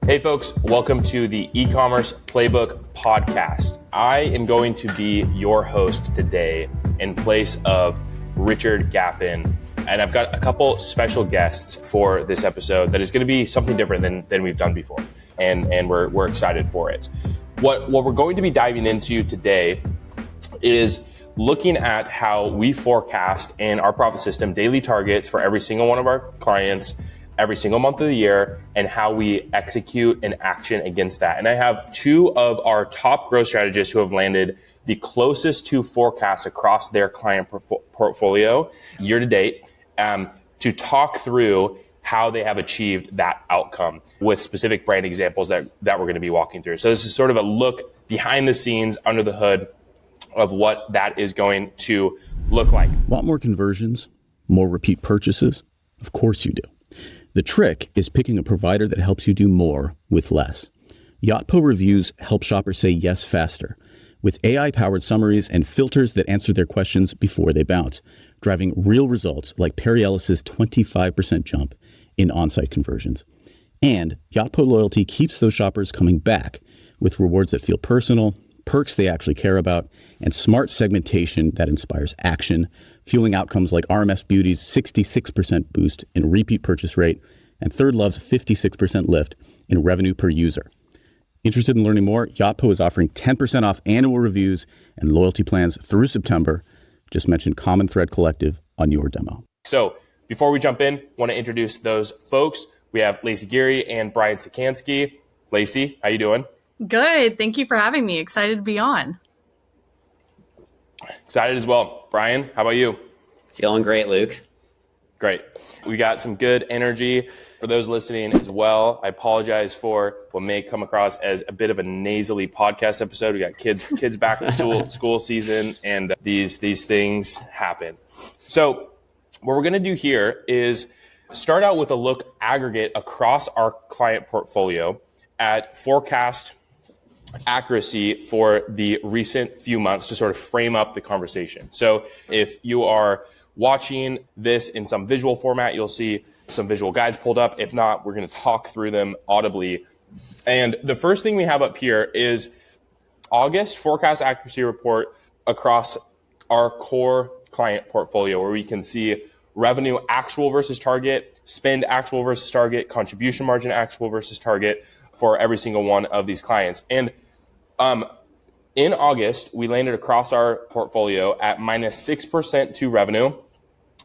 Hey folks, welcome to the Ecommerce Playbook Podcast. I am going to be your host today in place of Richard Gappin, and I've got a couple special guests for this episode that is going to be something different than we've done before, and we're excited for it. What we're going to be diving into today is looking at how we forecast in our profit system daily targets for every single one of our clients every single month of the year, and how we execute and action against that. And I have two of our top growth strategists who have landed the closest to forecast across their client portfolio year to date to talk through how they have achieved that outcome with specific brand examples that we're going to be walking through. So this is sort of a look behind the scenes, under the hood of what that is going to look like. Want more conversions? More repeat purchases? Of course you do. The trick is picking a provider that helps you do more with less. Yotpo Reviews help shoppers say yes faster with AI-powered summaries and filters that answer their questions before they bounce, driving real results like Perry Ellis's 25% jump in on-site conversions. And Yotpo Loyalty keeps those shoppers coming back with rewards that feel personal, perks they actually care about, and smart segmentation that inspires action, fueling outcomes like RMS Beauty's 66% boost in repeat purchase rate and Third Love's 56% lift in revenue per user. Interested in learning more? Yotpo is offering 10% off annual reviews and loyalty plans through September. Just mention Common Thread Collective on your demo. So before we jump in, I want to introduce those folks. We have Lacie Geary and Brian Sakansky. Lacie, how you doing? Good. Thank you for having me. Excited to be on. Excited as well. Brian, how about you? Feeling great, Luke. Great. We got some good energy for those listening as well. I apologize for what may come across as a bit of a nasally podcast episode. We got kids back to school season, and these things happen. So what we're going to do here is start out with a look aggregate across our client portfolio at forecast accuracy for the recent few months to sort of frame up the conversation. So if you are watching this in some visual format, you'll see some visual guides pulled up. If not, we're going to talk through them audibly. And the first thing we have up here is August forecast accuracy report across our core client portfolio, where we can see revenue actual versus target, spend actual versus target, contribution margin actual versus target for every single one of these clients. And in August, we landed across our portfolio at minus 6% to revenue,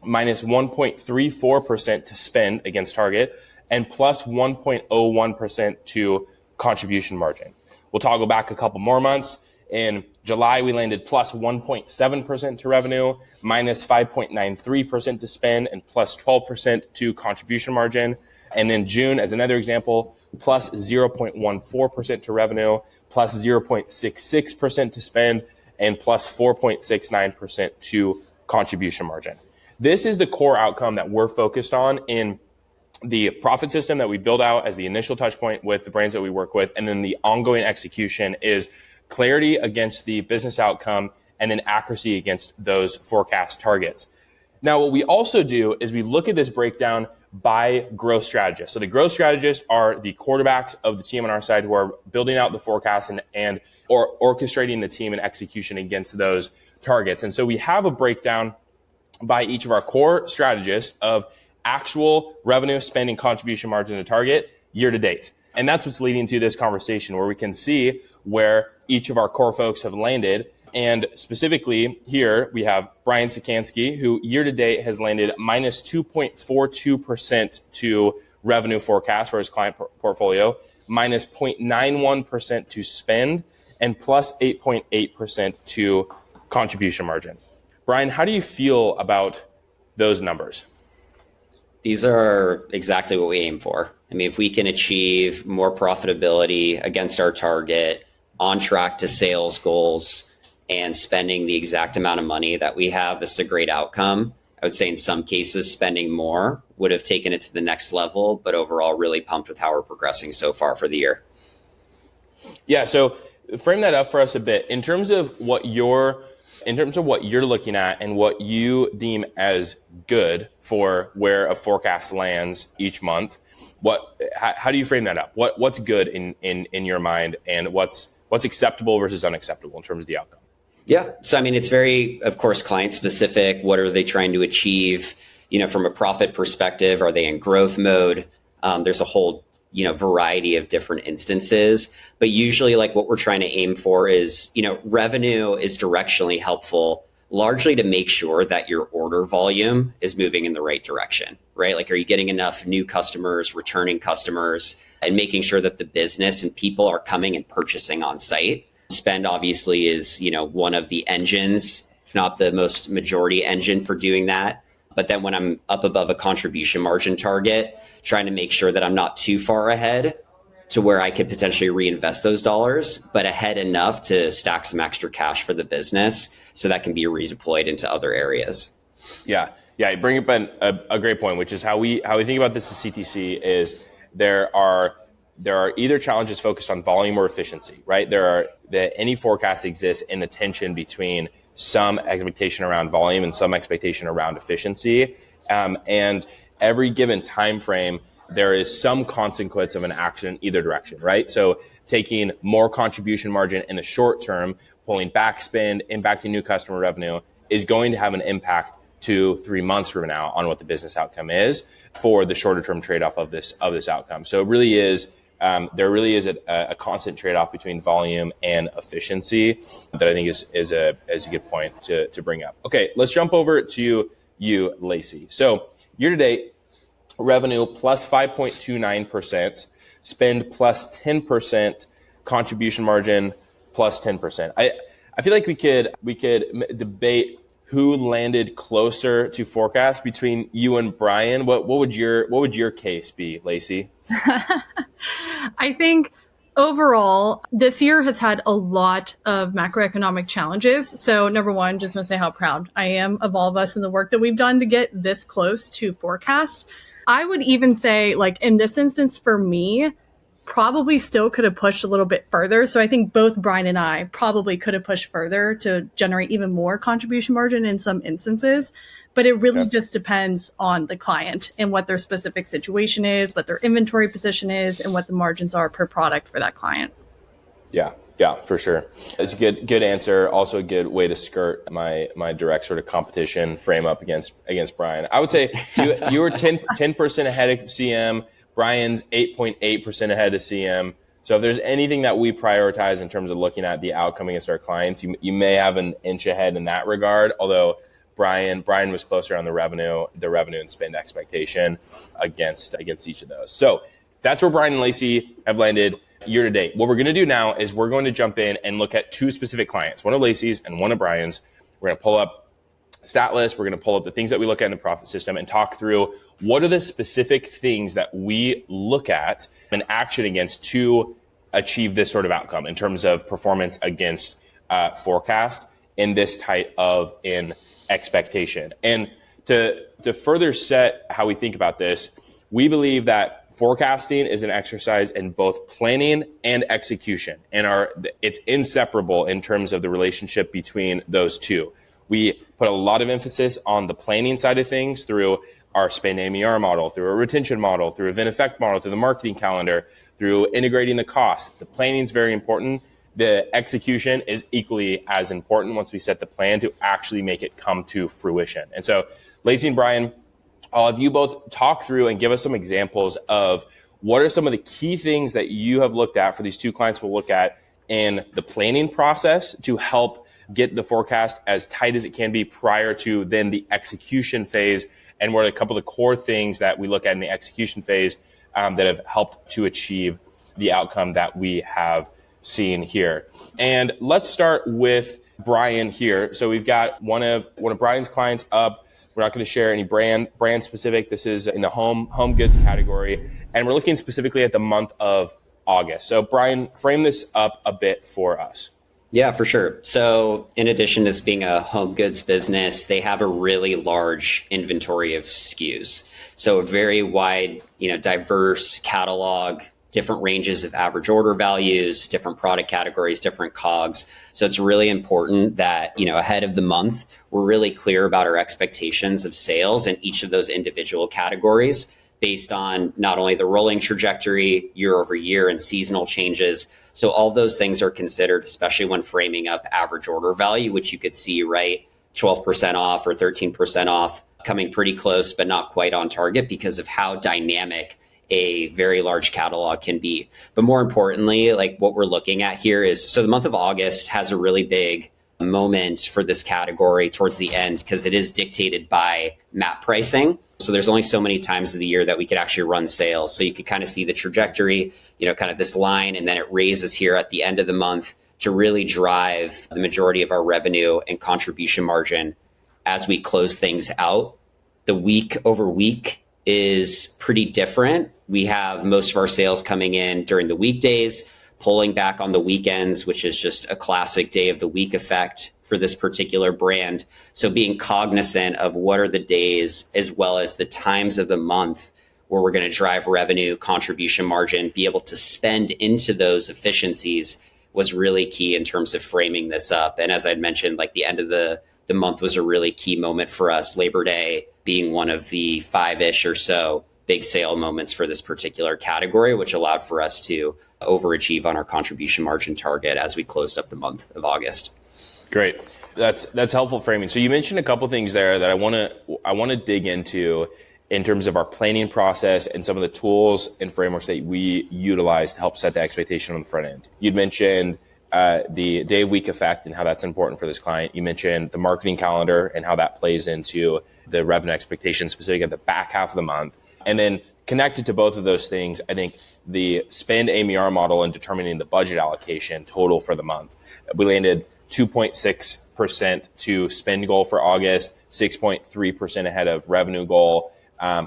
minus 1.34% to spend against target, and plus 1.01% to contribution margin. We'll toggle back a couple more months. In July, we landed plus 1.7% to revenue, minus 5.93% to spend, and plus 12% to contribution margin. And then June, as another example, plus 0.14% to revenue, plus 0.66% to spend, and plus 4.69% to contribution margin. This is the core outcome that we're focused on in the profit system that we build out as the initial touch point with the brands that we work with. And then the ongoing execution is clarity against the business outcome and then accuracy against those forecast targets. Now, what we also do is we look at this breakdown by growth strategists. So the growth strategists are the quarterbacks of the team on our side who are building out the forecast and or orchestrating the team and execution against those targets. And so we have a breakdown by each of our core strategists of actual revenue, spending, contribution margin to target year to date. And that's what's leading to this conversation, where we can see where each of our core folks have landed. And specifically here, we have Brian Sakansky, who year to date has landed minus 2.42% to revenue forecast for his client portfolio, minus 0.91% to spend, and plus 8.8% to contribution margin. Brian, how do you feel about those numbers? These are exactly what we aim for. I mean, if we can achieve more profitability against our target, on track to sales goals, and spending the exact amount of money that we have, this is a great outcome. I would say in some cases, spending more would have taken it to the next level, but overall really pumped with how we're progressing so far for the year. Yeah, so frame that up for us a bit. In terms of what your in terms of what you're looking at and what you deem as good for where a forecast lands each month, how do you frame that up? What's good in your mind, and what's acceptable versus unacceptable in terms of the outcome? Yeah. So, I mean, it's very, of course, client specific. What are they trying to achieve? From a profit perspective, are they in growth mode? There's a whole, variety of different instances, but usually like what we're trying to aim for is, revenue is directionally helpful, largely to make sure that your order volume is moving in the right direction, right? Like, are you getting enough new customers, returning customers, and making sure that the business and people are coming and purchasing on site? Spend obviously is, one of the engines, if not the most majority engine for doing that. But then when I'm up above a contribution margin target, trying to make sure that I'm not too far ahead to where I could potentially reinvest those dollars, but ahead enough to stack some extra cash for the business so that can be redeployed into other areas. Yeah. You bring up a great point, which is how we think about this as CTC is there are either challenges focused on volume or efficiency, right? Any forecast exists in the tension between some expectation around volume and some expectation around efficiency. And every given time frame, there is some consequence of an action in either direction, right? So taking more contribution margin in the short term, pulling back spend, impacting new customer revenue is going to have an impact 2-3 months from now on what the business outcome is for the shorter term trade-off of this outcome. So it really is there really is a constant trade-off between volume and efficiency that I think is a good point to bring up. Okay, let's jump over to you, Lacie. So year to date, revenue plus 5.29%, spend plus 10%, contribution margin plus 10%. I feel like we could debate who landed closer to forecast between you and Brian. What would your case be, Lacie? I think overall, this year has had a lot of macroeconomic challenges. So number one, just want to say how proud I am of all of us and the work that we've done to get this close to forecast. I would even say, like in this instance for me, probably still could have pushed a little bit further. So I think both Brian and I probably could have pushed further to generate even more contribution margin in some instances. But it really just depends on the client and what their specific situation is, what their inventory position is, and what the margins are per product for that client. Yeah, for sure. It's a good answer. Also a good way to skirt my direct sort of competition frame up against Brian. I would say you were 10% ahead of CM. Brian's 8.8% ahead of CM. So if there's anything that we prioritize in terms of looking at the outcome against our clients, you may have an inch ahead in that regard. Although Brian was closer on the revenue and spend expectation against each of those. So that's where Brian and Lacie have landed year to date. What we're going to do now is we're going to jump in and look at two specific clients, one of Lacie's and one of Brian's. We're going to pull up stat list. We're going to pull up the things that we look at in the profit system and talk through what are the specific things that we look at and action against to achieve this sort of outcome in terms of performance against forecast in this type of in expectation. And to further set how we think about this, we believe that forecasting is an exercise in both planning and execution, and it's inseparable in terms of the relationship between those two. We put a lot of emphasis on the planning side of things through our spend aMER model, through a retention model, through event effect model, through the marketing calendar, through integrating the cost. The planning is very important. The execution is equally as important once we set the plan to actually make it come to fruition. And so, Lacie and Brian, I'll have you both talk through and give us some examples of what are some of the key things that you have looked at for these two clients we'll look at in the planning process to help get the forecast as tight as it can be prior to then the execution phase, and what are a couple of the core things that we look at in the execution phase that have helped to achieve the outcome that we have seen here. And let's start with Brian here. So we've got one of Brian's clients up. We're not going to share any brand specific. This is in the home goods category, and we're looking specifically at the month of August. So Brian, frame this up a bit for us. Yeah, for sure. So in addition to this being a home goods business, they have a really large inventory of SKUs. So a very wide, diverse catalog, different ranges of average order values, different product categories, different COGS. So it's really important that, ahead of the month, we're really clear about our expectations of sales in each of those individual categories based on not only the rolling trajectory year over year and seasonal changes. So all those things are considered, especially when framing up average order value, which you could see, right? 12% off or 13% off, coming pretty close, but not quite on target because of how dynamic a very large catalog can be. But more importantly, like what we're looking at here is, so the month of August has a really big moment for this category towards the end because it is dictated by MAP pricing. So there's only so many times of the year that we could actually run sales. So you could kind of see the trajectory, kind of this line, and then it raises here at the end of the month to really drive the majority of our revenue and contribution margin as we close things out. The week over week is pretty different. We have most of our sales coming in during the weekdays, pulling back on the weekends, which is just a classic day of the week effect for this particular brand. So being cognizant of what are the days as well as the times of the month where we're going to drive revenue, contribution margin, be able to spend into those efficiencies was really key in terms of framing this up. And as I'd mentioned, like the end of the month was a really key moment for us, Labor Day being one of the 5-ish or so big sale moments for this particular category, which allowed for us to overachieve on our contribution margin target as we closed up the month of August. Great. That's helpful framing. So you mentioned a couple things there that I want to dig into in terms of our planning process and some of the tools and frameworks that we utilize to help set the expectation on the front end. You'd mentioned the day of week effect and how that's important for this client. You mentioned the marketing calendar and how that plays into the revenue expectation specific at the back half of the month. And then connected to both of those things, I think the spend aMER model and determining the budget allocation total for the month. We landed 2.6% to spend goal for August, 6.3% ahead of revenue goal.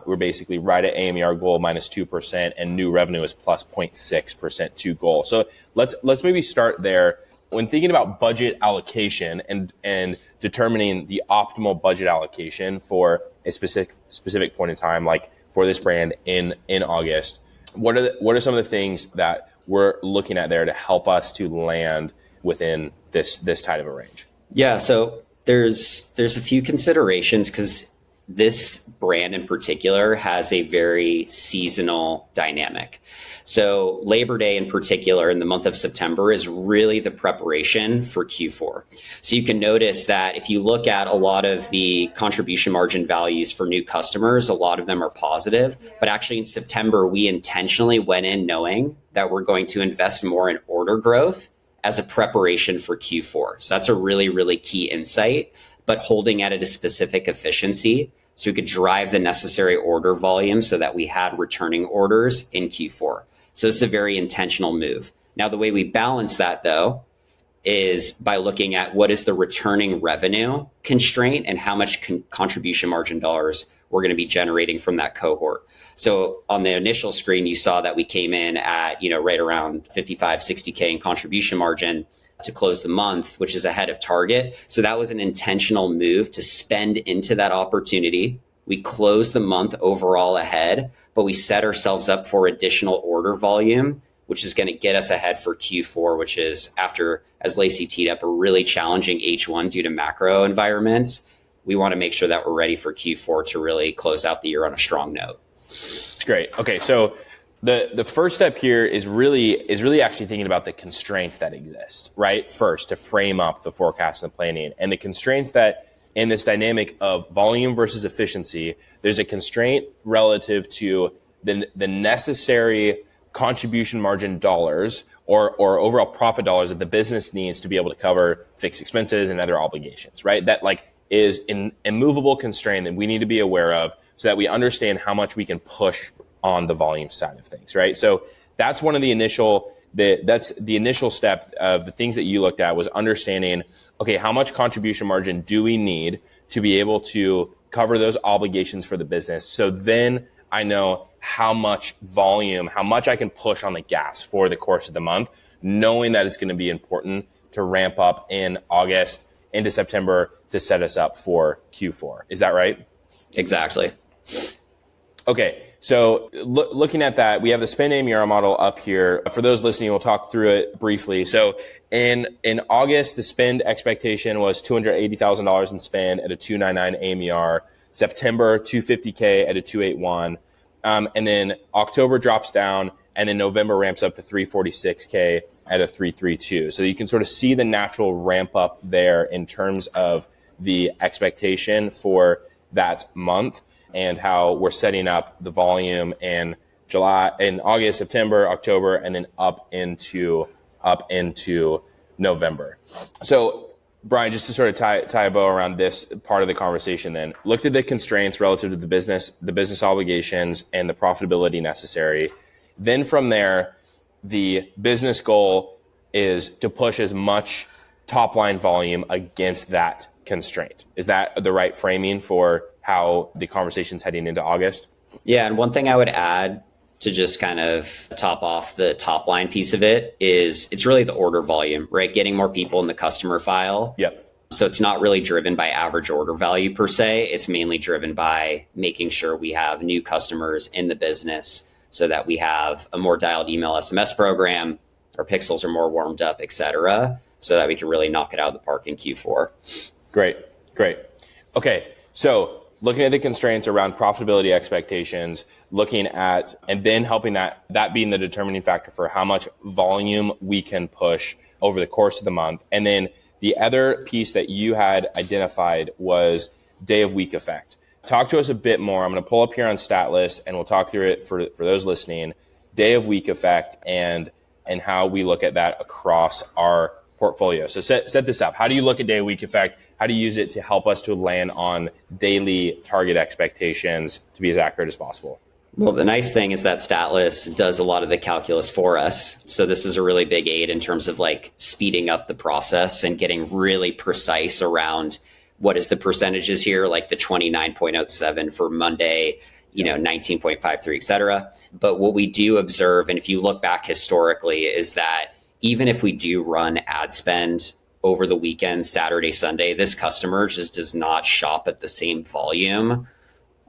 We're basically right at aMER goal minus 2%, and new revenue is plus 0.6% to goal. So let's maybe start there. When thinking about budget allocation and determining the optimal budget allocation for a specific point in time, like for this brand in August, what are some of the things that we're looking at there to help us to land within this tight of a range? Yeah, so there's a few considerations because this brand in particular has a very seasonal dynamic. So Labor Day in particular in the month of September is really the preparation for Q4. So you can notice that if you look at a lot of the contribution margin values for new customers, a lot of them are positive. But actually in September, we intentionally went in knowing that we're going to invest more in order growth as a preparation for Q4. So that's a really, really key insight, but holding at a specific efficiency so we could drive the necessary order volume so that we had returning orders in Q4. So it's a very intentional move. Now, the way we balance that, though, is by looking at what is the returning revenue constraint and how much contribution margin dollars we're going to be generating from that cohort. So on the initial screen, you saw that we came in at, right around 55, 60K in contribution margin to close the month, which is ahead of target. So that was an intentional move to spend into that opportunity. We closed the month overall ahead, but we set ourselves up for additional order volume, which is going to get us ahead for Q4, which is after, as Lacie teed up, a really challenging H1 due to macro environments. We want to make sure that we're ready for Q4 to really close out the year on a strong note. It's great. Okay, so the first step here is really actually thinking about the constraints that exist, right? First, to frame up the forecast and the planning, and the constraints that in this dynamic of volume versus efficiency, there's a constraint relative to the necessary contribution margin dollars or overall profit dollars that the business needs to be able to cover fixed expenses and other obligations, right? That is an immovable constraint that we need to be aware of so that we understand how much we can push on the volume side of things, right? So that's one of the initial step of the things that you looked at was understanding, okay, how much contribution margin do we need to be able to cover those obligations for the business? So then I know how much volume, how much I can push on the gas for the course of the month, knowing that it's going to be important to ramp up in August into September to set us up for Q4. Is that right? Exactly. Okay. So looking at that, we have the spend aMER model up here. For those listening, we'll talk through it briefly. So in August, the spend expectation was $280,000 in spend at a 299 aMER. September, 250K at a 281. And then October drops down, and then November ramps up to 346K at a 332. So you can sort of see the natural ramp up there in terms of the expectation for that month and how we're setting up the volume in August, September, October, and then up into November. So Brian, just to sort of tie a bow around this part of the conversation then, looked at the constraints relative to the business obligations and the profitability necessary. Then from there, the business goal is to push as much top line volume against that constraint. Is that the right framing for how the conversation's heading into August? Yeah, and one thing I would add to just kind of top off the top line piece of it is it's really the order volume, right? Getting more people in the customer file. Yep. So it's not really driven by average order value per se. It's mainly driven by making sure we have new customers in the business so that we have a more dialed email SMS program, our pixels are more warmed up, et cetera, so that we can really knock it out of the park in Q4. Great. Okay, so looking at the constraints around profitability expectations, looking at, and then helping that being the determining factor for how much volume we can push over the course of the month. And then the other piece that you had identified was day of week effect. Talk to us a bit more. I'm going to pull up here on StatList and we'll talk through it for those listening. Day of week effect and how we look at that across our portfolio. So set this up. How do you look at day of week effect? How do you use it to help us to land on daily target expectations to be as accurate as possible? Well, the nice thing is that StatList does a lot of the calculus for us. So this is a really big aid in terms of like speeding up the process and getting really precise around what is the percentages here, like the 29.07 for Monday, 19.53, et cetera. But what we do observe, and if you look back historically, is that even if we do run ad spend over the weekend, Saturday, Sunday, this customer just does not shop at the same volume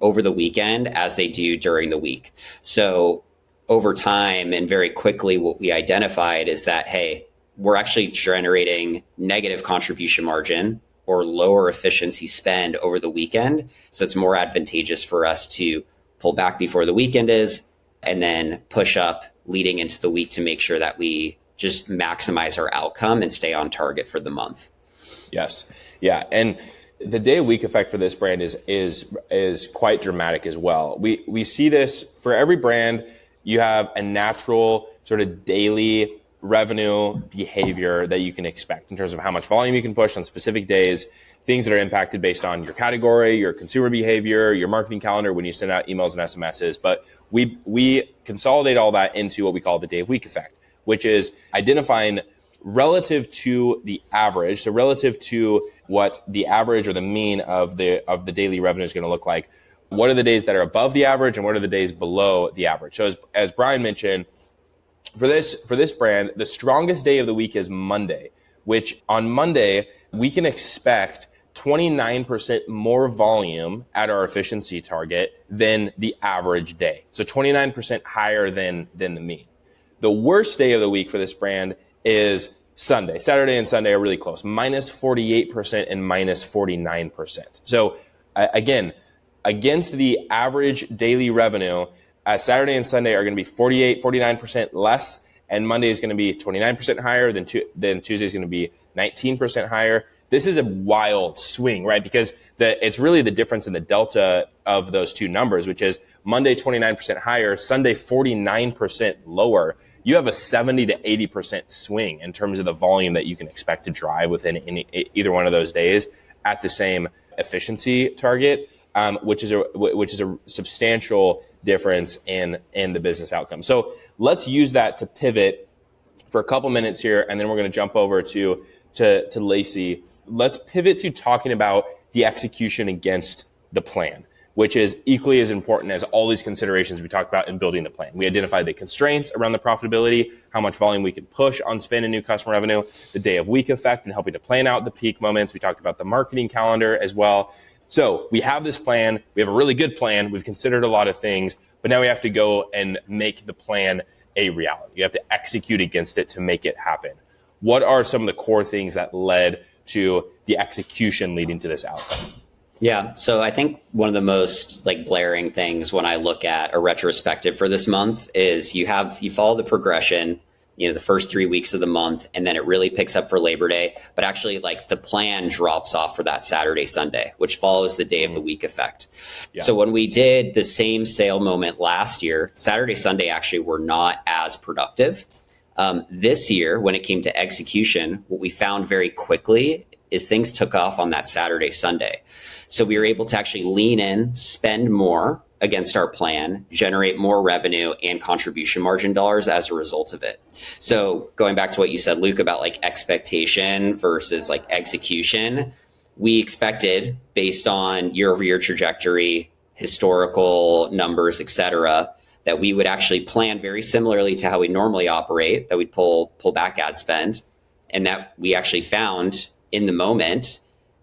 over the weekend as they do during the week. So over time and very quickly, what we identified is that, hey, we're actually generating negative contribution margin or lower efficiency spend over the weekend. So it's more advantageous for us to pull back before the weekend is and then push up leading into the week to make sure that we just maximize our outcome and stay on target for the month. Yes. Yeah. And the day of week effect for this brand is quite dramatic as well. We see this for every brand. You have a natural sort of daily revenue behavior that you can expect in terms of how much volume you can push on specific days, things that are impacted based on your category, your consumer behavior, your marketing calendar when you send out emails and SMSs. But we consolidate all that into what we call the day of week effect, which is identifying relative to the average, so relative to what the average or the mean of the daily revenue is going to look like. What are the days that are above the average and what are the days below the average? So as Brian mentioned, for this brand, the strongest day of the week is Monday, which on Monday, we can expect 29% more volume at our efficiency target than the average day. So 29% higher than the mean. The worst day of the week for this brand is Sunday. Saturday and Sunday are really close, minus 48% and minus 49%. So again, against the average daily revenue, Saturday and Sunday are going to be 49% less, and Monday is going to be 29% higher, then Tuesday is going to be 19% higher. This is a wild swing, right? Because it's really the difference in the delta of those two numbers, which is Monday 29% higher, Sunday 49% lower. You have a 70 to 80% swing in terms of the volume that you can expect to drive within either one of those days at the same efficiency target, which is a substantial difference in the business outcome. So let's use that to pivot for a couple minutes here, and then we're going to jump over to Lacie. Let's pivot to talking about the execution against the plan, which is equally as important as all these considerations we talked about in building the plan. We identified the constraints around the profitability, how much volume we can push on spend and new customer revenue, the day of week effect and helping to plan out the peak moments. We talked about the marketing calendar as well. So we have this plan. We have a really good plan. We've considered a lot of things. but now we have to go and make the plan a reality. You have to execute against it to make it happen. What are some of the core things that led to the execution leading to this outcome? Yeah. So I think one of the most blaring things when I look at a retrospective for this month is you follow the progression, the first 3 weeks of the month, and then it really picks up for Labor Day. But actually the plan drops off for that Saturday, Sunday, which follows the day of the week effect. Yeah. So when we did the same sale moment last year, Saturday, Sunday actually were not as productive. This year, when it came to execution, what we found very quickly is things took off on that Saturday, Sunday. So we were able to actually lean in, spend more against our plan, generate more revenue and contribution margin dollars as a result of it. So going back to what you said, Luke, about expectation versus execution, we expected, based on year-over-year trajectory, historical numbers, et cetera, that we would actually plan very similarly to how we normally operate, that we'd pull back ad spend, and that we actually found in the moment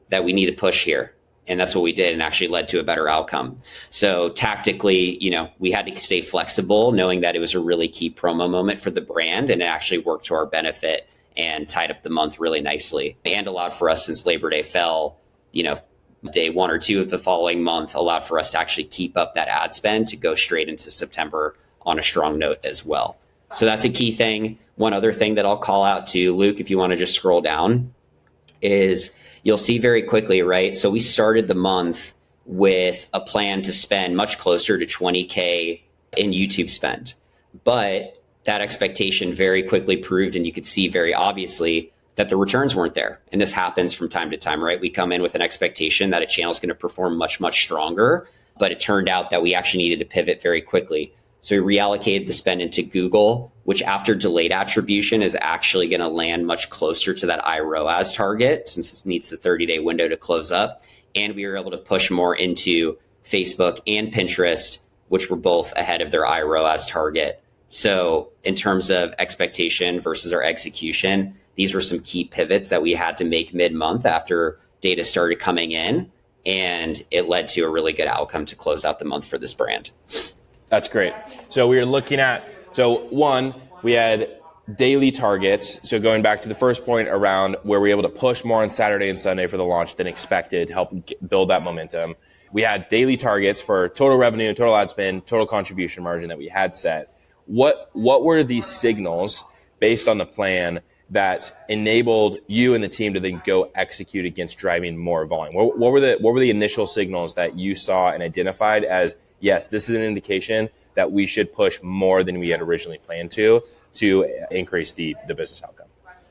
that we need to push here. And that's what we did, and actually led to a better outcome. So tactically, we had to stay flexible, knowing that it was a really key promo moment for the brand, and it actually worked to our benefit and tied up the month really nicely. And allowed for us, since Labor Day fell, day 1 or 2 of the following month, allowed for us to actually keep up that ad spend to go straight into September on a strong note as well. So that's a key thing. One other thing that I'll call out to Luke, if you want to just scroll down, is you'll see very quickly, right? So we started the month with a plan to spend much closer to $20K in YouTube spend. But that expectation very quickly proved, and you could see very obviously, that the returns weren't there. And this happens from time to time, right? We come in with an expectation that a channel is going to perform much, much stronger, but it turned out that we actually needed to pivot very quickly. So we reallocated the spend into Google, which after delayed attribution is actually going to land much closer to that iROAS target, since it needs the 30-day window to close up. And we were able to push more into Facebook and Pinterest, which were both ahead of their iROAS target. So in terms of expectation versus our execution, these were some key pivots that we had to make mid-month after data started coming in, and it led to a really good outcome to close out the month for this brand. That's great. So we were looking at, one, we had daily targets. So going back to the first point around where we were able to push more on Saturday and Sunday for the launch than expected, help build that momentum. We had daily targets for total revenue, total ad spend, total contribution margin that we had set. What were these signals based on the plan that enabled you and the team to then go execute against driving more volume? What were the initial signals that you saw and identified as, yes, this is an indication that we should push more than we had originally planned to increase the business outcome?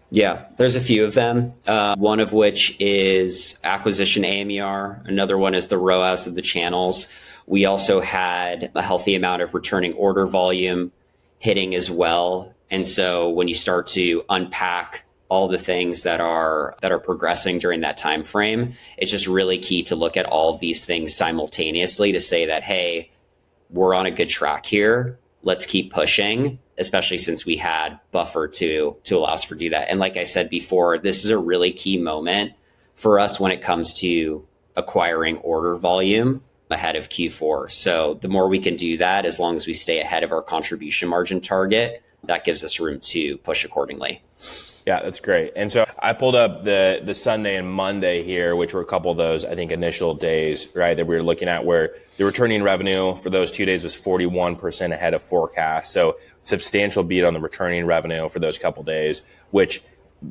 Yeah, there's a few of them. One of which is acquisition aMER. Another one is the ROAS of the channels. We also had a healthy amount of returning order volume hitting as well. And so when you start to unpack all the things that are progressing during that time frame, it's just really key to look at all of these things simultaneously to say that, hey, we're on a good track here. Let's keep pushing, especially since we had buffer to allow us to do that. And like I said before, this is a really key moment for us when it comes to acquiring order volume ahead of Q4. So the more we can do that, as long as we stay ahead of our contribution margin target, that gives us room to push accordingly. Yeah, that's great. And so I pulled up the Sunday and Monday here, which were a couple of those, I think, initial days, right, that we were looking at, where the returning revenue for those 2 days was 41% ahead of forecast. So substantial beat on the returning revenue for those couple of days, which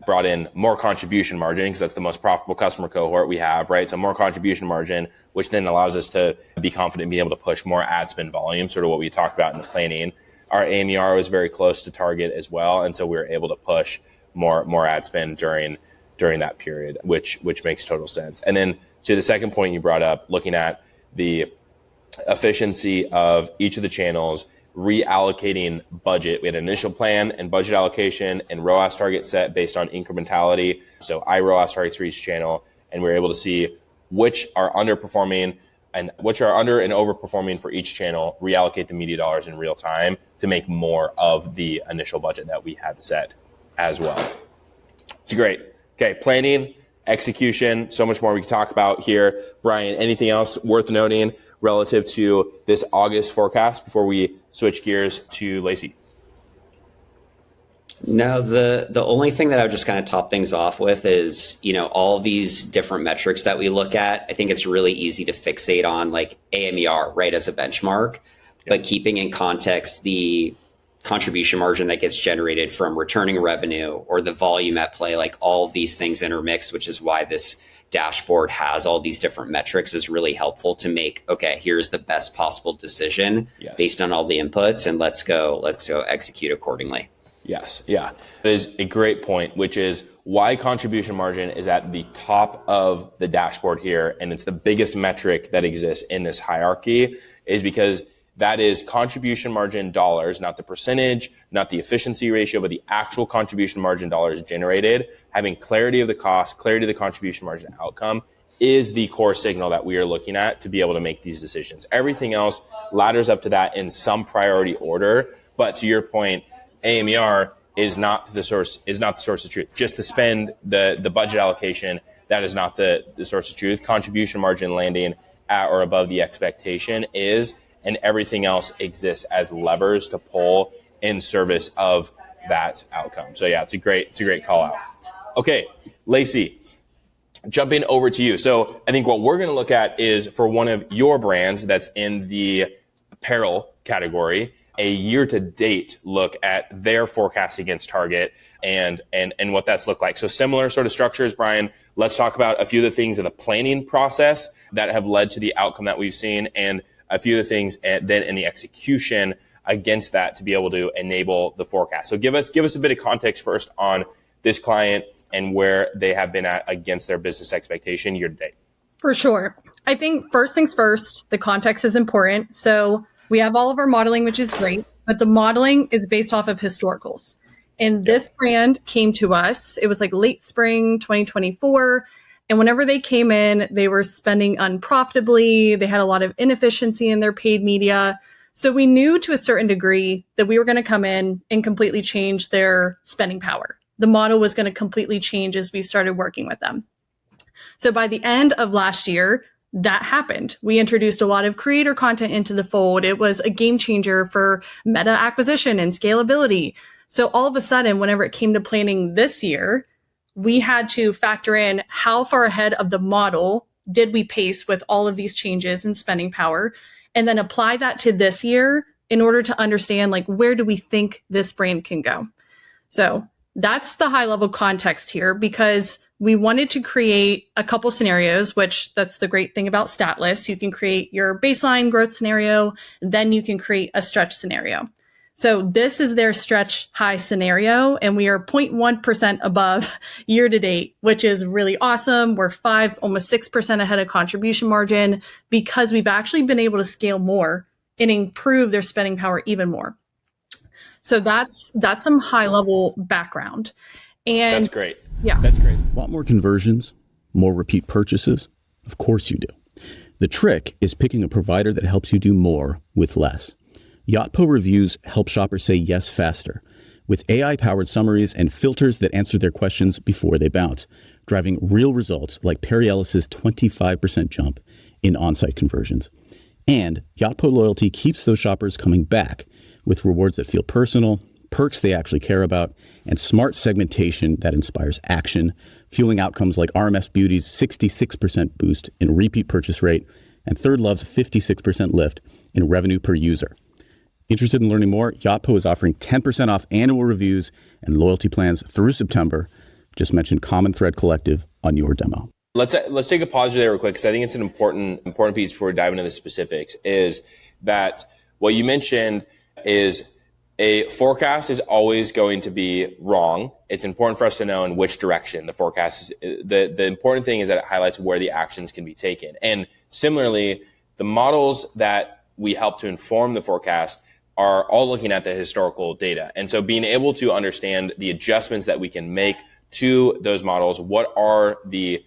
brought in more contribution margin, because that's the most profitable customer cohort we have, right? So more contribution margin, which then allows us to be confident in being able to push more ad spend volume, sort of what we talked about in the planning. Our aMER was very close to target as well. And so we were able to push more ad spend during that period, which makes total sense. And then to the second point you brought up, looking at the efficiency of each of the channels, reallocating budget. We had an initial plan and budget allocation and ROAS target set based on incrementality. So iROAS targets for each channel. And we were able to see which are underperforming and which are under and overperforming for each channel, reallocate the media dollars in real time to make more of the initial budget that we had set as well. It's great. Okay, planning, execution, so much more we can talk about here. Brian, anything else worth noting relative to this August forecast before we switch gears to Lacie? No, the only thing that I would just kind of top things off with is, all of these different metrics that we look at. I think it's really easy to fixate on like aMER, right, as a benchmark, but keeping in context the contribution margin that gets generated from returning revenue or the volume at play, like all of these things intermix, which is why this dashboard has all these different metrics, is really helpful to make, okay, here's the best possible decision based on all the inputs, and let's go execute accordingly. Yes. Yeah. That is a great point, which is why contribution margin is at the top of the dashboard here. And it's the biggest metric that exists in this hierarchy, is because that is contribution margin dollars, not the percentage, not the efficiency ratio, but the actual contribution margin dollars generated. Having clarity of the cost, clarity of the contribution margin outcome is the core signal that we are looking at to be able to make these decisions. Everything else ladders up to that in some priority order. But to your point, aMER is not the source of truth. Just to spend the budget allocation, that is not the source of truth. Contribution margin landing at or above the expectation is, and everything else exists as levers to pull in service of that outcome. So yeah, it's a great call out. Okay, Lacie, jumping over to you. So I think what we're going to look at is for one of your brands that's in the apparel category, a year-to-date look at their forecast against target and what that's looked like. So similar sort of structures, Brian. Let's talk about a few of the things in the planning process that have led to the outcome that we've seen, and a few of the things then in the execution against that to be able to enable the forecast. So give us a bit of context first on this client and where they have been at against their business expectation year-to-date. For sure. I think first things first, the context is important. So we have all of our modeling, which is great, but the modeling is based off of historicals. And this brand came to us, it was like late spring 2024. And whenever they came in, they were spending unprofitably. They had a lot of inefficiency in their paid media. So we knew to a certain degree that we were going to come in and completely change their spending power. The model was going to completely change as we started working with them. So by the end of last year, that happened. We introduced a lot of creator content into the fold. It was a game changer for meta acquisition and scalability. So all of a sudden, whenever it came to planning this year, we had to factor in how far ahead of the model did we pace with all of these changes in spending power, and then apply that to this year in order to understand, like, where do we think this brand can go? So that's the high level context here, because we wanted to create a couple scenarios, which that's the great thing about stat lists. You can create your baseline growth scenario, and then you can create a stretch scenario. So this is their stretch high scenario, and we are 0.1% above year to date, which is really awesome. We're almost 6% ahead of contribution margin because we've actually been able to scale more and improve their spending power even more. So that's some high level background. And that's great. Yeah. That's great. Want more conversions? More repeat purchases? Of course you do. The trick is picking a provider that helps you do more with less. Yotpo reviews help shoppers say yes faster, with AI-powered summaries and filters that answer their questions before they bounce, driving real results like Perry Ellis's 25% jump in on-site conversions. And Yotpo loyalty keeps those shoppers coming back with rewards that feel personal, perks they actually care about, and smart segmentation that inspires action, fueling outcomes like RMS Beauty's 66% boost in repeat purchase rate and Third Love's 56% lift in revenue per user. Interested in learning more? Yotpo is offering 10% off annual reviews and loyalty plans through September. Just mention Common Thread Collective on your demo. Let's take a pause there real quick, because I think it's an important piece before we dive into the specifics, is that what you mentioned is a forecast is always going to be wrong. It's important for us to know in which direction the forecast is. The important thing is that it highlights where the actions can be taken. And similarly, the models that we help to inform the forecast are all looking at the historical data. And so being able to understand the adjustments that we can make to those models, what are the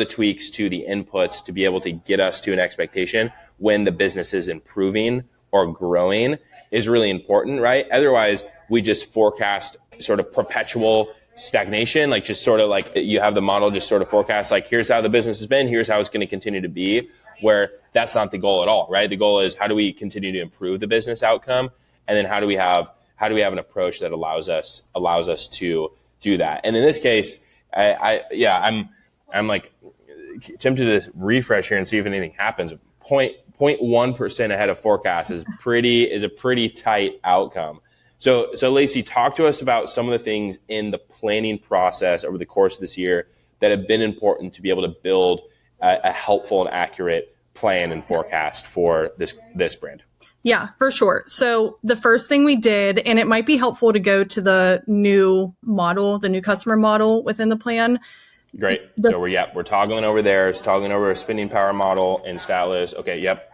tweaks to the inputs to be able to get us to an expectation when the business is improving or growing, is really important, right? Otherwise, we just forecast sort of perpetual stagnation, like just sort of like you have the model just sort of forecast, like, here's how the business has been, here's how it's going to continue to be. where that's not the goal at all, right? The goal is how do we continue to improve the business outcome, and then how do we have an approach that allows us to do that. And in this case, I'm like tempted to refresh here and see if anything happens. 0.1% ahead of forecast is a pretty tight outcome. So Lacie, talk to us about some of the things in the planning process over the course of this year that have been important to be able to build a helpful and accurate plan and forecast for this brand. Yeah, for sure. So the first thing we did, and it might be helpful to go to the new model, the new customer model within the plan. Great. So we're toggling over there. It's toggling over a spending power model and stat list. Okay. Yep.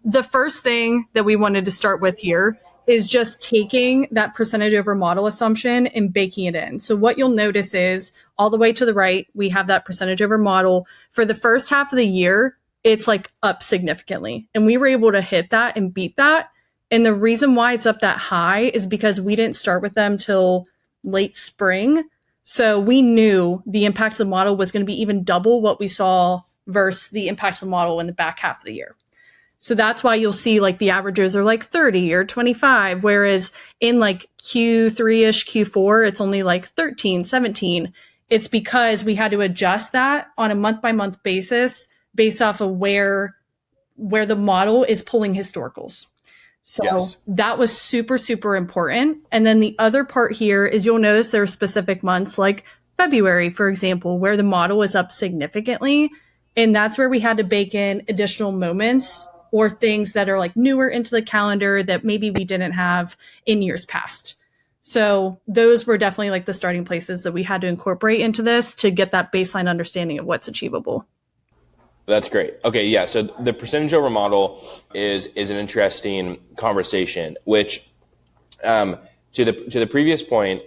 The first thing that we wanted to start with here is just taking that percentage over model assumption and baking it in. So what you'll notice is all the way to the right, we have that percentage over model. For the first half of the year, it's like up significantly. And we were able to hit that and beat that. And the reason why it's up that high is because we didn't start with them till late spring. So we knew the impact of the model was going to be even double what we saw versus the impact of the model in the back half of the year. So that's why you'll see like the averages are like 30 or 25, whereas in like Q3-ish, Q4, it's only like 13, 17. It's because we had to adjust that on a month-by-month basis based off of where the model is pulling historicals. So that was super, super important. And then the other part here is you'll notice there are specific months like February, for example, where the model is up significantly. And that's where we had to bake in additional moments or things that are like newer into the calendar that maybe we didn't have in years past. So those were definitely like the starting places that we had to incorporate into this to get that baseline understanding of what's achievable. That's great. Okay, yeah. So the percentage over model is an interesting conversation. Which, to the previous point,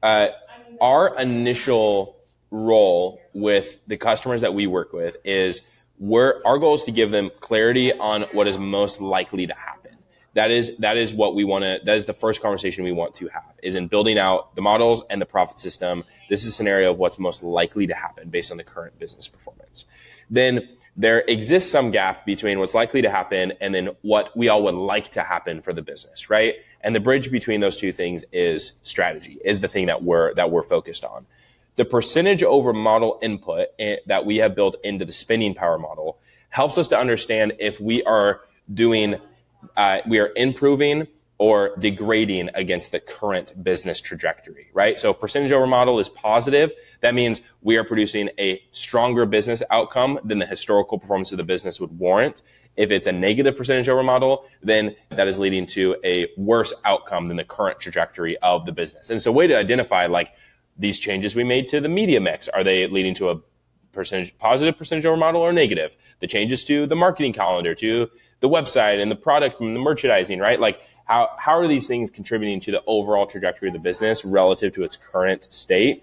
our initial role with the customers that we work with is our goal is to give them clarity on what is most likely to happen. That is what we want to. That is the first conversation we want to have. Is in building out the models and the profit system. This is a scenario of what's most likely to happen based on the current business performance. Then there exists some gap between what's likely to happen and then what we all would like to happen for the business, right? And the bridge between those two things is strategy, is the thing that we're focused on. The percentage over model input that we have built into the spending power model helps us to understand if we are improving or degrading against the current business trajectory, right? So percentage over model is positive. That means we are producing a stronger business outcome than the historical performance of the business would warrant. If it's a negative percentage over model, then that is leading to a worse outcome than the current trajectory of the business. And so a way to identify like these changes we made to the media mix, are they leading to a positive percentage over model or negative? The changes to the marketing calendar, to the website and the product and the merchandising, right? Like how are these things contributing to the overall trajectory of the business relative to its current state?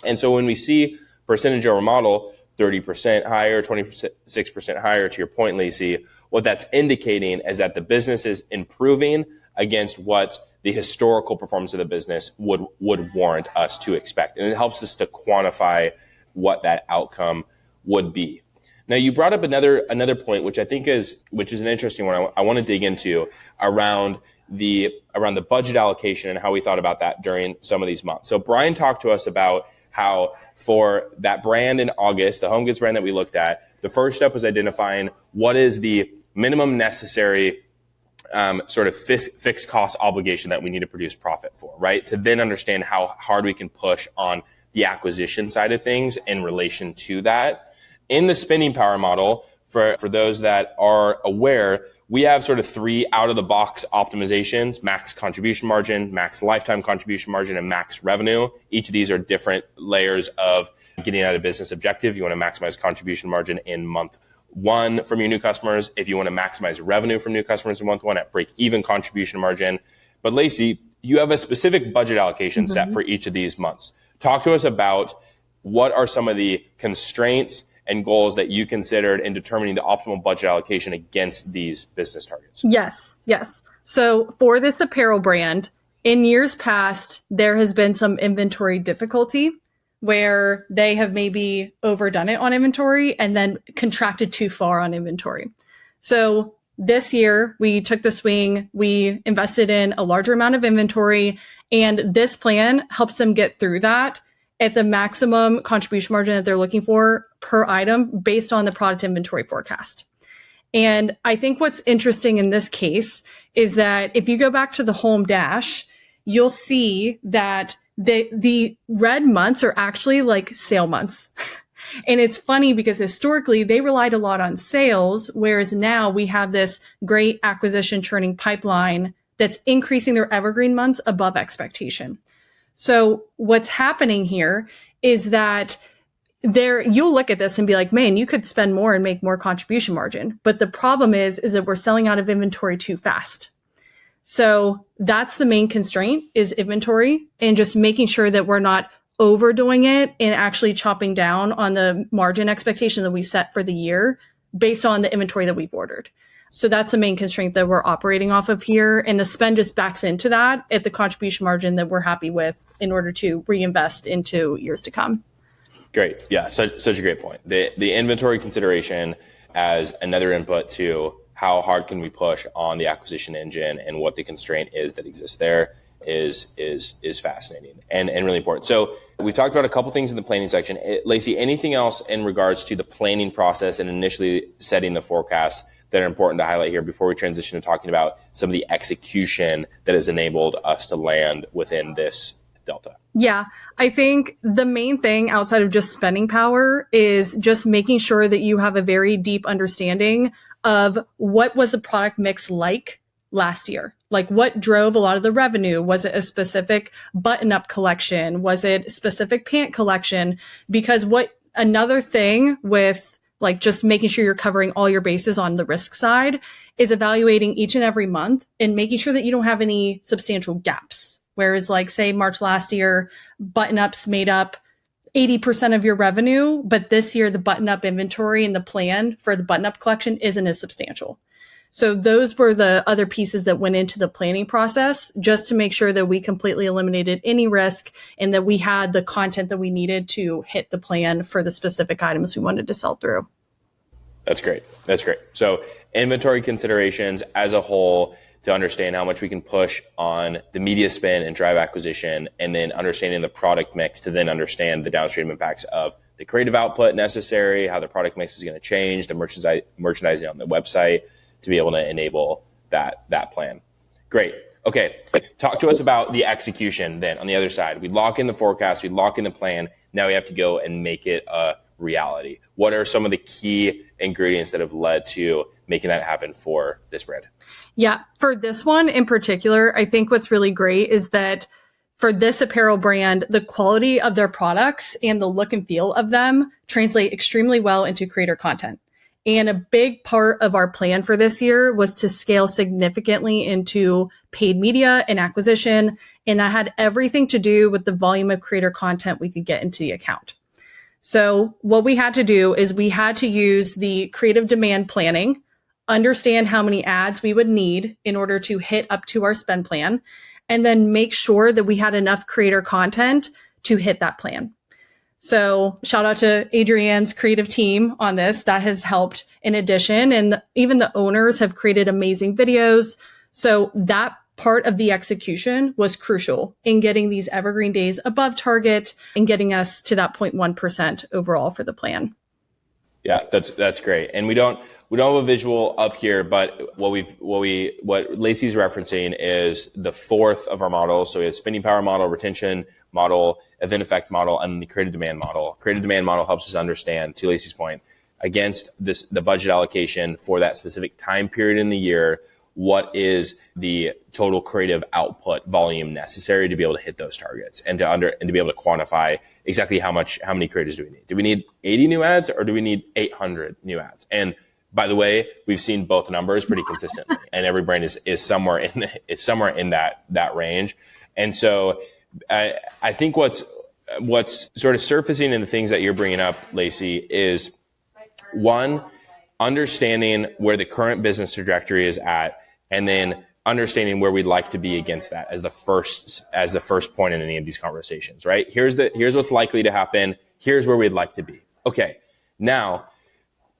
And so when we see percentage over model 30% higher, 26% higher, to your point, Lacie, what that's indicating is that the business is improving against what the historical performance of the business would warrant us to expect. And it helps us to quantify what that outcome would be. Now, you brought up another point, which I think is an interesting one. I want to dig into around the budget allocation and how we thought about that during some of these months. So Brian talked to us about how for that brand in August, the home goods brand that we looked at, the first step was identifying what is the minimum necessary sort of fixed cost obligation that we need to produce profit for, right? To then understand how hard we can push on the acquisition side of things in relation to that. In the spending power model, for those that are aware, we have sort of 3 out-of-the-box optimizations: max contribution margin, max lifetime contribution margin, and max revenue. Each of these are different layers of getting at a business objective. You want to maximize contribution margin in month 1 from your new customers. If you want to maximize revenue from new customers in month 1 at break-even contribution margin. But Lacie, you have a specific budget allocation set for each of these months. Talk to us about what are some of the constraints and goals that you considered in determining the optimal budget allocation against these business targets. Yes. So for this apparel brand, in years past, there has been some inventory difficulty where they have maybe overdone it on inventory and then contracted too far on inventory. So this year we took the swing, we invested in a larger amount of inventory, and this plan helps them get through that at the maximum contribution margin that they're looking for per item based on the product inventory forecast. And I think what's interesting in this case is that if you go back to the home dash, you'll see that the red months are actually like sale months. And it's funny because historically they relied a lot on sales, whereas now we have this great acquisition churning pipeline that's increasing their evergreen months above expectation. So what's happening here is that you'll look at this and be like, man, you could spend more and make more contribution margin. But the problem is that we're selling out of inventory too fast. So that's the main constraint is inventory and just making sure that we're not overdoing it and actually chopping down on the margin expectation that we set for the year based on the inventory that we've ordered. So that's the main constraint that we're operating off of here. And the spend just backs into that at the contribution margin that we're happy with in order to reinvest into years to come. Great. Yeah, such a great point. The inventory consideration as another input to how hard can we push on the acquisition engine and what the constraint is that exists there is fascinating and really important. So we talked about a couple things in the planning section. Lacie, anything else in regards to the planning process and initially setting the forecast that are important to highlight here before we transition to talking about some of the execution that has enabled us to land within this delta? Yeah, I think the main thing outside of just spending power is just making sure that you have a very deep understanding of what was the product mix like last year. Like what drove a lot of the revenue? Was it a specific button-up collection? Was it specific pant collection? Because another thing with like just making sure you're covering all your bases on the risk side is evaluating each and every month and making sure that you don't have any substantial gaps. Whereas like say March last year, button-ups made up 80% of your revenue, but this year the button-up inventory and the plan for the button-up collection isn't as substantial. So those were the other pieces that went into the planning process just to make sure that we completely eliminated any risk and that we had the content that we needed to hit the plan for the specific items we wanted to sell through. That's great. So inventory considerations as a whole to understand how much we can push on the media spend and drive acquisition, and then understanding the product mix to then understand the downstream impacts of the creative output necessary, how the product mix is going to change, the merchandising on the website, to be able to enable that plan. Great. Okay. Talk to us about the execution then on the other side. We lock in the forecast, we lock in the plan. Now we have to go and make it a reality. What are some of the key ingredients that have led to making that happen for this brand? Yeah, for this one in particular, I think what's really great is that for this apparel brand, the quality of their products and the look and feel of them translate extremely well into creator content. And a big part of our plan for this year was to scale significantly into paid media and acquisition. And that had everything to do with the volume of creator content we could get into the account. So what we had to do is we had to use the creative demand planning, understand how many ads we would need in order to hit up to our spend plan, and then make sure that we had enough creator content to hit that plan. So shout out to Adrienne's creative team on this. That has helped in addition. And even the owners have created amazing videos. So that part of the execution was crucial in getting these evergreen days above target and getting us to that 0.1% overall for the plan. Yeah, that's great. And we don't have a visual up here, but what Lacie's referencing is the fourth of our models. So we have spending power model, retention model, event effect model, and the creative demand model. Creative demand model helps us understand, to Lacie's point, against the budget allocation for that specific time period in the year, what is the total creative output volume necessary to be able to hit those targets and to be able to quantify exactly how many creators do we need? Do we need 80 new ads or do we need 800 new ads? And by the way, we've seen both numbers pretty consistently, and every brand is somewhere in that range. And so I think what's sort of surfacing in the things that you're bringing up, Lacie, is one, understanding where the current business trajectory is at, and then understanding where we'd like to be against that as the first point in any of these conversations, right? Here's what's likely to happen. Here's where we'd like to be. Okay. Now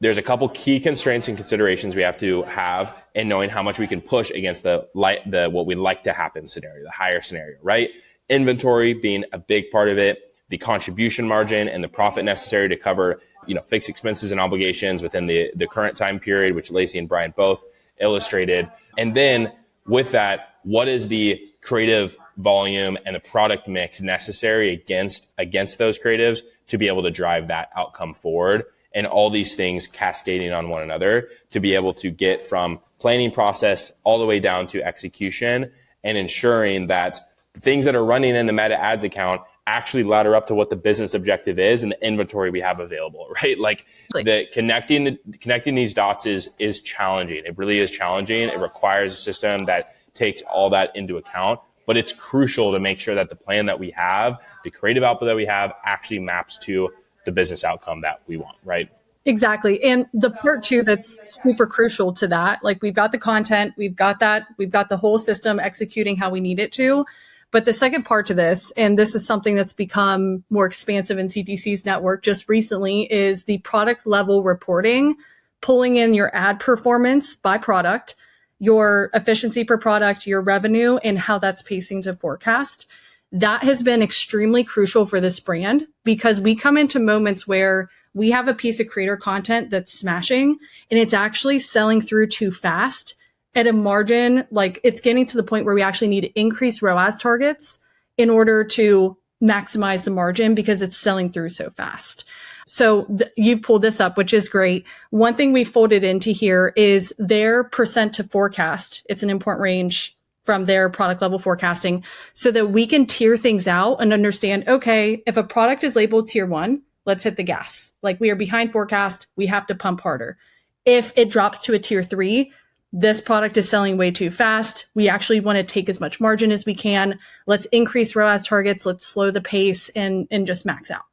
there's a couple key constraints and considerations we have to have in knowing how much we can push against the what we'd like to happen scenario, the higher scenario, right? Inventory being a big part of it, the contribution margin and the profit necessary to cover, fixed expenses and obligations within the current time period, which Lacie and Brian both illustrated. And then with that, what is the creative volume and the product mix necessary against those creatives to be able to drive that outcome forward? And all these things cascading on one another to be able to get from planning process all the way down to execution, and ensuring that the things that are running in the Meta Ads account actually ladder up to what the business objective is and the inventory we have available, right? Like the connecting these dots is challenging. It really is challenging. It requires a system that takes all that into account, but it's crucial to make sure that the plan that we have, the creative output that we have, actually maps to the business outcome that we want, right? Exactly. And the part too that's super crucial to that, like we've got the content, we've got the whole system executing how we need it to. But the second part to this, and this is something that's become more expansive in CTC's network just recently, is the product level reporting, pulling in your ad performance by product, your efficiency per product, your revenue, and how that's pacing to forecast. That has been extremely crucial for this brand because we come into moments where we have a piece of creator content that's smashing and it's actually selling through too fast at a margin. Like it's getting to the point where we actually need to increase ROAS targets in order to maximize the margin because it's selling through so fast. So you've pulled this up, which is great. One thing we folded into here is their percent to forecast. It's an important range from their product level forecasting so that we can tier things out and understand, okay, if a product is labeled tier 1, let's hit the gas. Like we are behind forecast, we have to pump harder. If it drops to a tier 3, this product is selling way too fast. We actually want to take as much margin as we can. Let's increase ROAS targets. Let's slow the pace and just max out.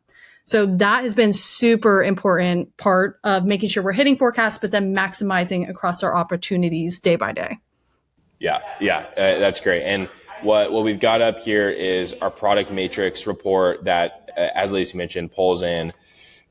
So that has been super important part of making sure we're hitting forecasts, but then maximizing across our opportunities day by day. Yeah, that's great. And what we've got up here is our product matrix report that, as Lacie mentioned, pulls in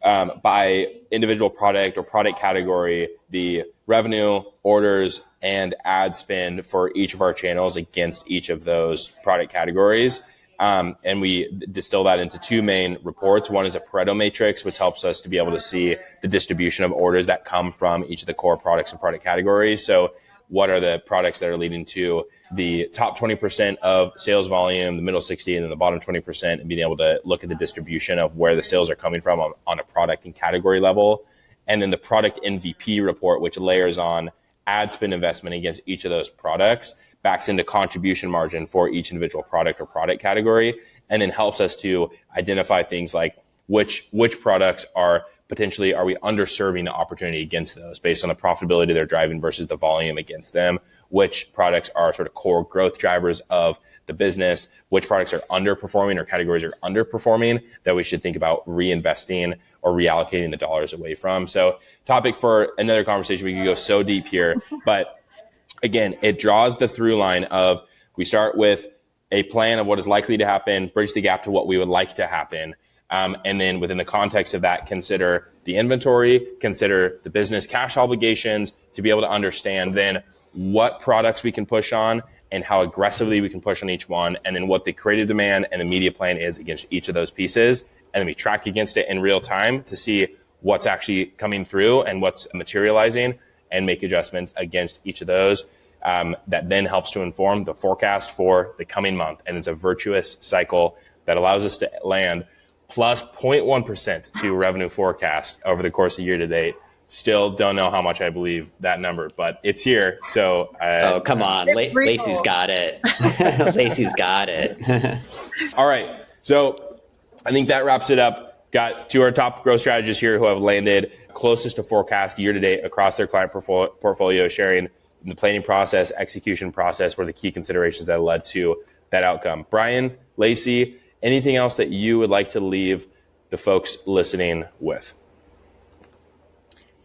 by individual product or product category, the revenue, orders, and ad spend for each of our channels against each of those product categories. And we distill that into two main reports. One is a Pareto matrix, which helps us to be able to see the distribution of orders that come from each of the core products and product categories. So what are the products that are leading to the top 20% of sales volume, the middle 60, and then the bottom 20%, and being able to look at the distribution of where the sales are coming from on a product and category level. And then the product MVP report, which layers on ad spend investment against each of those products, backs into contribution margin for each individual product or product category, and then helps us to identify things like which products are we underserving the opportunity against those based on the profitability they're driving versus the volume against them, which products are sort of core growth drivers of the business, which products are underperforming or categories are underperforming that we should think about reinvesting or reallocating the dollars away from. So topic for another conversation. We could go so deep here, but again, it draws the through line of we start with a plan of what is likely to happen, bridge the gap to what we would like to happen. And then within the context of that, consider the inventory, consider the business cash obligations to be able to understand then what products we can push on and how aggressively we can push on each one, and then what the creative demand and the media plan is against each of those pieces. And then we track against it in real time to see what's actually coming through and what's materializing and make adjustments against each of those. That then helps to inform the forecast for the coming month. And it's a virtuous cycle that allows us to land plus 0.1% to revenue forecast over the course of year to date. Still don't know how much I believe that number, but it's here. So, oh, come on. Lacey's got it. Lacey's got it. All right. So I think that wraps it up. Got two of our top growth strategists here who have landed closest to forecast year to date across their client portfolio, sharing the planning process, execution process were the key considerations that led to that outcome. Brian, Lacie, anything else that you would like to leave the folks listening with?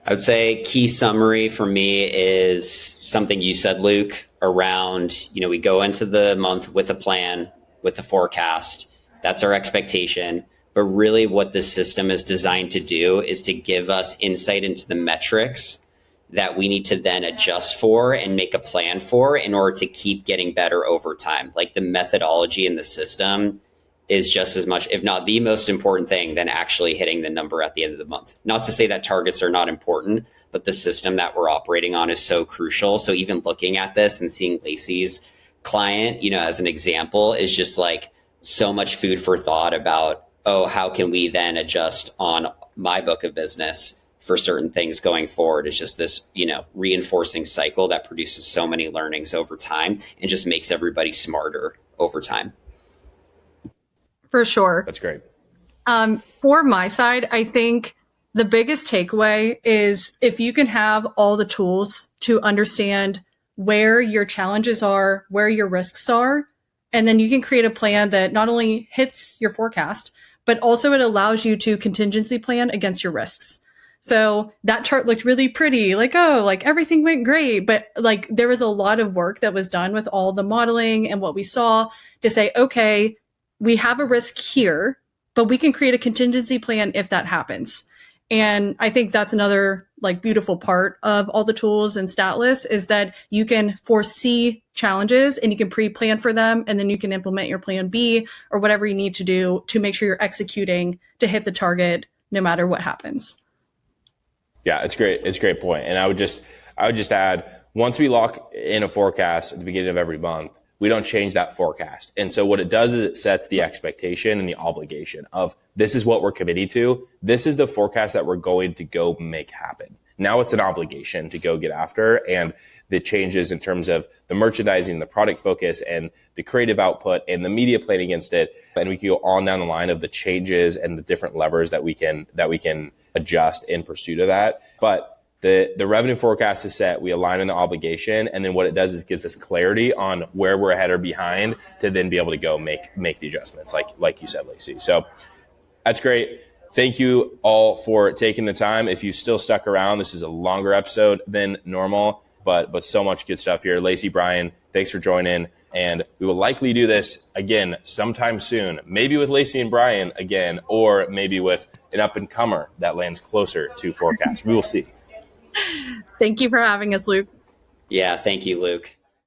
I would say key summary for me is something you said, Luke. around, we go into the month with a plan, with a forecast. That's our expectation. But really what this system is designed to do is to give us insight into the metrics that we need to then adjust for and make a plan for in order to keep getting better over time. Like the methodology in the system is just as much, if not the most important thing than actually hitting the number at the end of the month. Not to say that targets are not important, but the system that we're operating on is so crucial. So even looking at this and seeing Lacie's client, as an example, is just like so much food for thought about, oh, how can we then adjust on my book of business for certain things going forward? It's just this, reinforcing cycle that produces so many learnings over time and just makes everybody smarter over time. For sure. That's great. For my side, I think the biggest takeaway is if you can have all the tools to understand where your challenges are, where your risks are, and then you can create a plan that not only hits your forecast, but also it allows you to contingency plan against your risks. So that chart looked really pretty, like everything went great. But there was a lot of work that was done with all the modeling and what we saw to say, okay, we have a risk here, but we can create a contingency plan if that happens. And I think that's another beautiful part of all the tools and stat lists is that you can foresee challenges and you can pre-plan for them. And then you can implement your plan B or whatever you need to do to make sure you're executing to hit the target no matter what happens. Yeah, it's great. It's a great point. And I would just add, once we lock in a forecast at the beginning of every month, we don't change that forecast. And so what it does is it sets the expectation and the obligation of this is what we're committing to. This is the forecast that we're going to go make happen. Now it's an obligation to go get after, and the changes in terms of the merchandising, the product focus, and the creative output and the media plan against it. And we can go on down the line of the changes and the different levers that we can adjust in pursuit of that. But the revenue forecast is set, we align on the obligation, and then what it does is it gives us clarity on where we're ahead or behind to then be able to go make the adjustments, like you said, Lacie. So that's great. Thank you all for taking the time. If you still stuck around, this is a longer episode than normal, but so much good stuff here. Lacie, Brian, thanks for joining. And we will likely do this again sometime soon, maybe with Lacie and Brian again, or maybe with an up-and-comer that lands closer to forecast. We will see. Thank you for having us, Luke. Yeah, thank you, Luke.